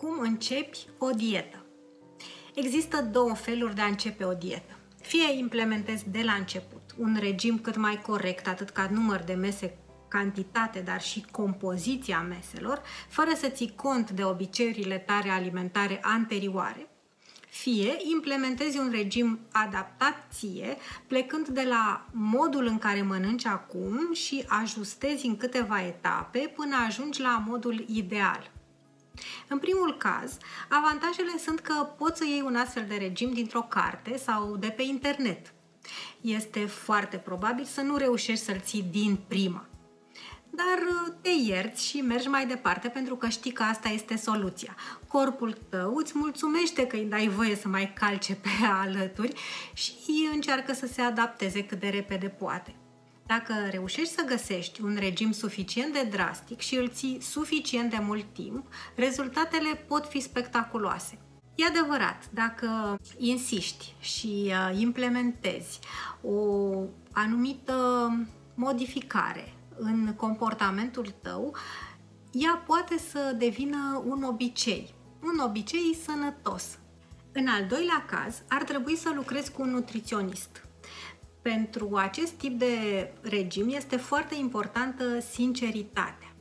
Cum începi o dietă? Există două feluri de a începe o dietă. Fie implementezi de la început un regim cât mai corect, atât ca număr de mese, cantitate, dar și compoziția meselor, fără să ții cont de obiceiurile tale alimentare anterioare, fie implementezi un regim adaptat ție, plecând de la modul în care mănânci acum și ajustezi în câteva etape până ajungi la modul ideal. În primul caz, avantajele sunt că poți să iei un astfel de regim dintr-o carte sau de pe internet. Este foarte probabil să nu reușești să-l ții din prima. Dar te ierți și mergi mai departe pentru că știi că asta este soluția. Corpul tău îți mulțumește că îi dai voie să mai calce pe alături și încearcă să se adapteze cât de repede poate. Dacă reușești să găsești un regim suficient de drastic și îl ții suficient de mult timp, rezultatele pot fi spectaculoase. E adevărat, dacă insiști și implementezi o anumită modificare în comportamentul tău, ea poate să devină un obicei sănătos. În al doilea caz, ar trebui să lucrezi cu un nutriționist. Pentru acest tip de regim este foarte importantă sinceritatea.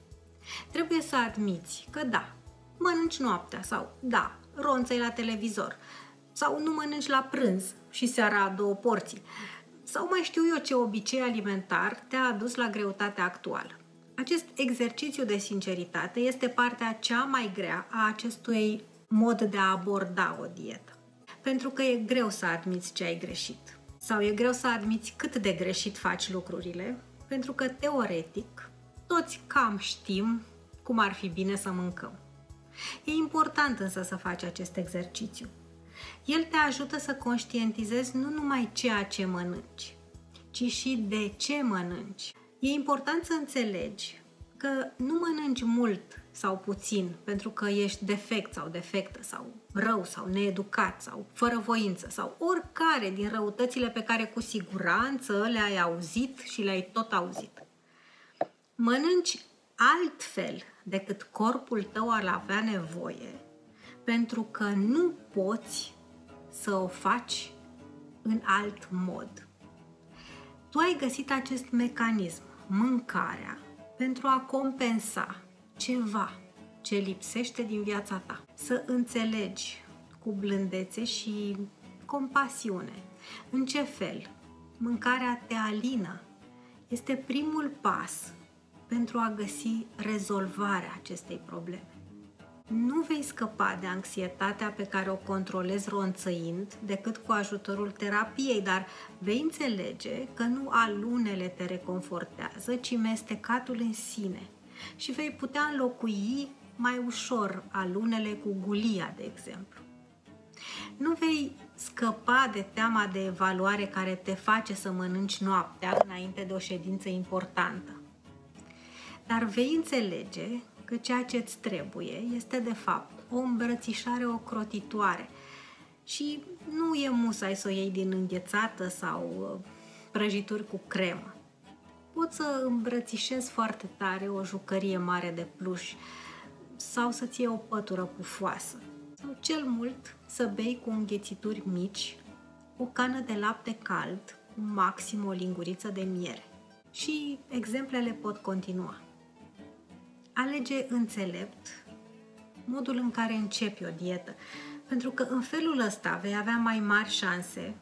Trebuie să admiți că da, mănânci noaptea sau da, ronțăi la televizor sau nu mănânci la prânz și seara 2 porții sau mai știu eu ce obicei alimentar te-a adus la greutatea actuală. Acest exercițiu de sinceritate este partea cea mai grea a acestui mod de a aborda o dietă. Pentru că e greu să admiți ce ai greșit. Sau e greu să admiți cât de greșit faci lucrurile, pentru că, teoretic, toți cam știm cum ar fi bine să mâncăm. E important însă să faci acest exercițiu. El te ajută să conștientizezi nu numai ceea ce mănânci, ci și de ce mănânci. E important să înțelegi că nu mănânci mult sau puțin pentru că ești defect sau defectă sau rău sau needucat sau fără voință sau oricare din răutățile pe care cu siguranță le-ai auzit și le-ai tot auzit. Mănânci altfel decât corpul tău ar avea nevoie pentru că nu poți să o faci în alt mod. Tu ai găsit acest mecanism, mâncarea, pentru a compensa ceva ce lipsește din viața ta. Să înțelegi cu blândețe și compasiune în ce fel mâncarea te alină. Este primul pas pentru a găsi rezolvarea acestei probleme. Nu vei scăpa de anxietatea pe care o controlezi ronțăind decât cu ajutorul terapiei, dar vei înțelege că nu alunele te reconfortează, ci mestecatul în sine. Și vei putea înlocui mai ușor alunele cu gulia, de exemplu. Nu vei scăpa de teama de evaluare care te face să mănânci noaptea înainte de o ședință importantă. Dar vei înțelege că ceea ce îți trebuie este de fapt o îmbrățișare ocrotitoare și nu e musai să o iei din înghețată sau prăjituri cu cremă. Poți să îmbrățișezi foarte tare o jucărie mare de pluș sau să-ți iei o pătură pufoasă sau cel mult să bei cu înghețituri mici o cană de lapte cald cu maxim o linguriță de miere. Și exemplele pot continua. Alege înțelept modul în care începi o dietă, pentru că în felul ăsta vei avea mai mari șanse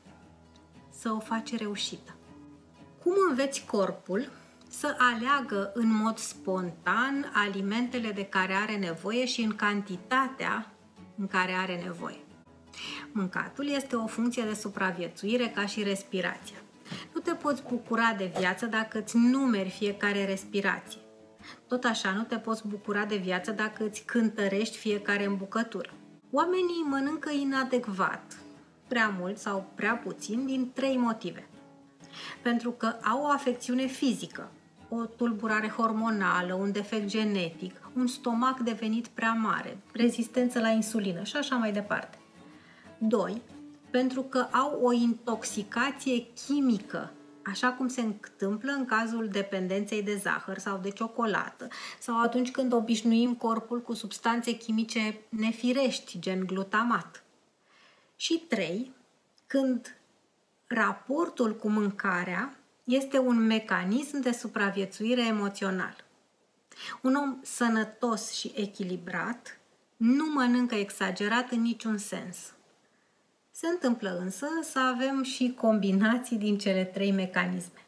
să o faci reușită. Cum înveți corpul să aleagă în mod spontan alimentele de care are nevoie și în cantitatea în care are nevoie? Mâncatul este o funcție de supraviețuire ca și respirația. Nu te poți bucura de viață dacă îți numeri fiecare respirație. Tot așa nu te poți bucura de viață dacă îți cântărești fiecare îmbucătură. Oamenii mănâncă inadecvat, prea mult sau prea puțin, din 3 motive. Pentru că au o afecțiune fizică, o tulburare hormonală, un defect genetic, un stomac devenit prea mare, rezistență la insulină și așa mai departe. 2. Pentru că au o intoxicație chimică așa cum se întâmplă în cazul dependenței de zahăr sau de ciocolată, sau atunci când obișnuim corpul cu substanțe chimice nefirești, gen glutamat. Și 3. Când raportul cu mâncarea este un mecanism de supraviețuire emoțional. Un om sănătos și echilibrat nu mănâncă exagerat în niciun sens. Se întâmplă însă să avem și combinații din cele 3 mecanisme.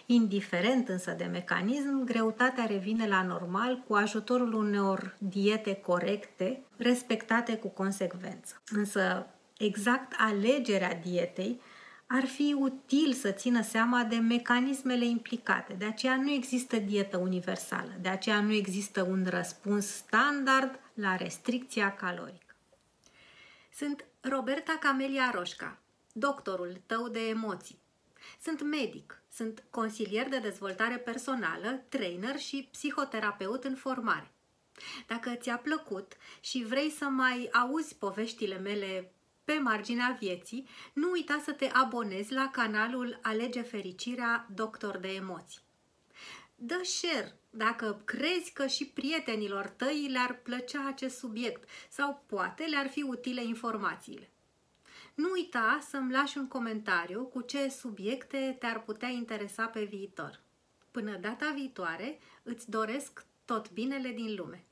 Indiferent însă de mecanism, greutatea revine la normal cu ajutorul unor diete corecte, respectate cu consecvență. Însă, exact alegerea dietei ar fi util să țină seama de mecanismele implicate. De aceea nu există dietă universală, de aceea nu există un răspuns standard la restricția calorică. Sunt Roberta Camelia Roșca, doctorul tău de emoții. Sunt medic, sunt consilier de dezvoltare personală, trainer și psihoterapeut în formare. Dacă ți-a plăcut și vrei să mai auzi poveștile mele pe marginea vieții, nu uita să te abonezi la canalul Alege Fericirea Doctor de Emoții. Dă share dacă crezi că și prietenilor tăi le-ar plăcea acest subiect sau poate le-ar fi utile informațiile. Nu uita să-mi lași un comentariu cu ce subiecte te-ar putea interesa pe viitor. Până data viitoare, îți doresc tot binele din lume!